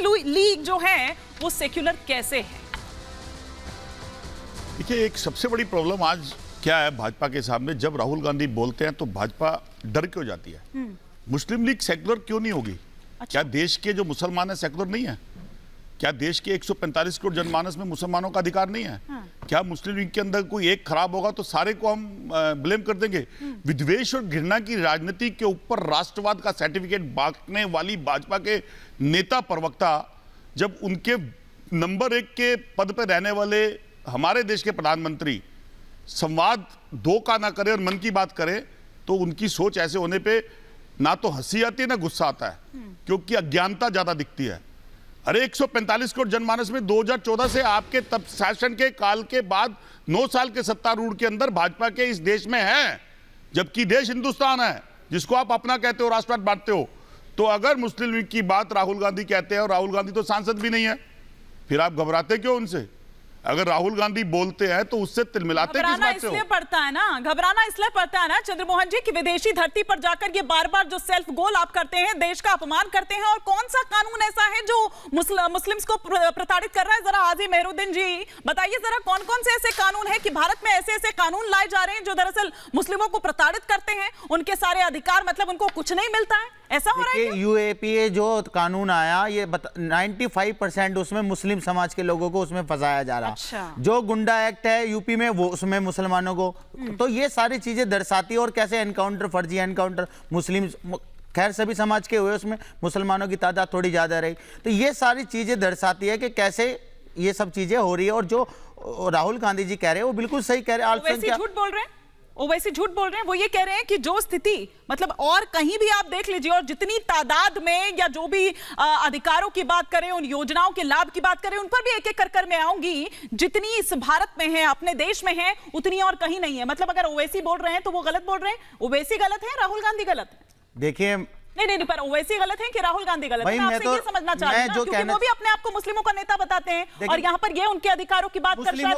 League जो है वो सेक्युलर कैसे है? देखिए, एक सबसे बड़ी प्रॉब्लम आज क्या है भाजपा के सामने, जब राहुल गांधी बोलते हैं तो भाजपा डर क्यों जाती है? मुस्लिम लीग सेक्युलर क्यों नहीं होगी? क्या देश के जो मुसलमान है सेक्युलर नहीं है? क्या देश के 145 करोड़ जनमानस में मुसलमानों का अधिकार नहीं है? क्या मुस्लिम लीग के अंदर कोई एक खराब होगा तो सारे को हम ब्लेम कर देंगे? विद्वेष और घृणा की राजनीति के ऊपर राष्ट्रवाद का सर्टिफिकेट बांटने वाली भाजपा के नेता प्रवक्ता जब उनके नंबर 1 के पद पर रहने वाले हमारे देश के प्रधानमंत्री संवाद दो का ना करे और मन की बात करे, तो उनकी सोच ऐसे होने पे ना तो हंसी आती है ना गुस्सा आता है, क्योंकि अज्ञानता ज्यादा दिखती है। अरे 145 करोड़ जनमानस में 2014 से आपके तब शासन के काल के बाद 9 साल के सत्तारूढ़ के अंदर भाजपा के इस देश में है, जबकि देश हिंदुस्तान है जिसको आप अपना कहते हो, राष्ट्रवाद बांटते हो। तो अगर मुस्लिम लीग की बात राहुल गांधी कहते हैं और राहुल गांधी तो सांसद भी नहीं है, फिर आप घबराते क्यों उनसे? अगर राहुल गांधी बोलते हैं तो उससे तिलमिलाते किस बात से हो? इसलिए पड़ता है ना, घबराना इसलिए पड़ता है ना चंद्रमोहन जी, कि विदेशी धरती पर जाकर ये बार-बार जो सेल्फ गोल आप करते हैं, देश का अपमान करते हैं। और कौन सा कानून ऐसा है जो मुस्लिम्स को प्रताड़ित कर रहा है? जरा आजी मेहरुद्दीन जी बताइए जरा, कौन-कौन से ऐसे कानून है कि भारत में ऐसे कानून लाए जा रहे हैं जो दरअसल मुस्लिमों को प्रताड़ित करते हैं, उनके सारे अधिकार, मतलब उनको कुछ नहीं मिलता है? ऐसा हो रहा है? यूएपीए जो कानून आया, ये 95% उसमें मुस्लिम समाज के लोगों को उसमें फंसाया जा रहा। अच्छा। जो गुंडा एक्ट है यूपी में, वो उसमें मुसलमानों को, तो ये सारी चीजें दर्शाती है। और कैसे एनकाउंटर, फर्जी एनकाउंटर मुस्लिम, खैर सभी समाज के हुए, उसमें मुसलमानों की तादाद थोड़ी ज्यादा रही। तो ये सारी चीजें दर्शाती है कि कैसे ये सब चीजें हो रही है। और जो राहुल गांधी जी कह रहे हैं वो बिल्कुल सही कह रहे हैं। झूठ बोल रहे हैं, ओवैसी झूठ बोल रहे हैं। वो ये कह रहे हैं कि जो स्थिति, मतलब और कहीं भी आप देख लीजिए, और जितनी तादाद में या जो भी अधिकारों की बात करें, उन योजनाओं के लाभ की बात करें, उन पर भी एक एक कर मैं आऊंगी, जितनी इस भारत में है, अपने देश में है, उतनी और कहीं नहीं है। मतलब अगर ओवैसी बोल रहे हैं तो वो गलत बोल रहे हैं? ओवैसी गलत है, राहुल गांधी गलत है? देखिए, नहीं, पर ओवैसी गलत है कि राहुल गांधी गलत है? मैं आपसे ये समझना चाह रही हूं, क्योंकि वो भी अपने आप को मुस्लिमों का नेता बताते हैं और यहाँ पर ये उनके अधिकारों की बात कर शायद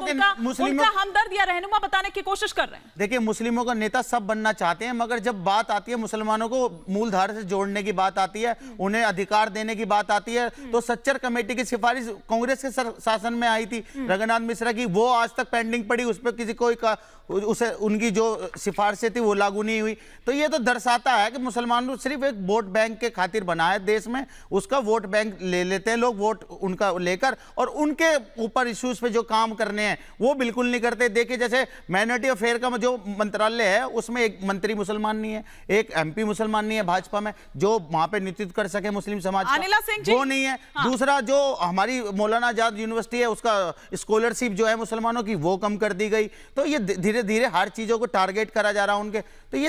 उनका हमदर्द या रहनुमा बताने की कोशिश कर रहे हैं। देखिए, मुस्लिमों का नेता सब बनना चाहते हैं, मगर जब बात आती है मुसलमानों को मूलधारा से जोड़ने की बात आती है, उन्हें अधिकार देने की बात आती है, तो सच्चर कमेटी की सिफारिश कांग्रेस के शासन में आई थी रघुनाथ मिश्रा की, वो आज तक पेंडिंग पड़ी, उस पर किसी कोई उसे उनकी जो सिफारिशें थी वो लागू नहीं हुई। तो ये तो दर्शाता है कि मुसलमानों सिर्फ एक वोट बैंक के खातिर बनाया देश में, उसका वोट बैंक ले लेते हैं लोग, वोट उनका लेकर, और उनके ऊपर इश्यूज पे जो काम करने हैं वो बिल्कुल नहीं करते। देखिए, जैसे माइनॉरिटी अफेयर का जो मंत्रालय है, उसमें एक मंत्री मुसलमान नहीं है, एक एमपी मुसलमान नहीं है भाजपा में, जो वहां पे नेतृत्व कर सके मुस्लिम समाज का, वो नहीं है। हाँ। दूसरा, जो हमारी मौलाना आजाद यूनिवर्सिटी है, उसका स्कॉलरशिप जो है मुसलमानों की, वो कम कर दी गई। तो ये धीरे धीरे हर चीजों को टारगेट करा जा रहा है उनके। तो ये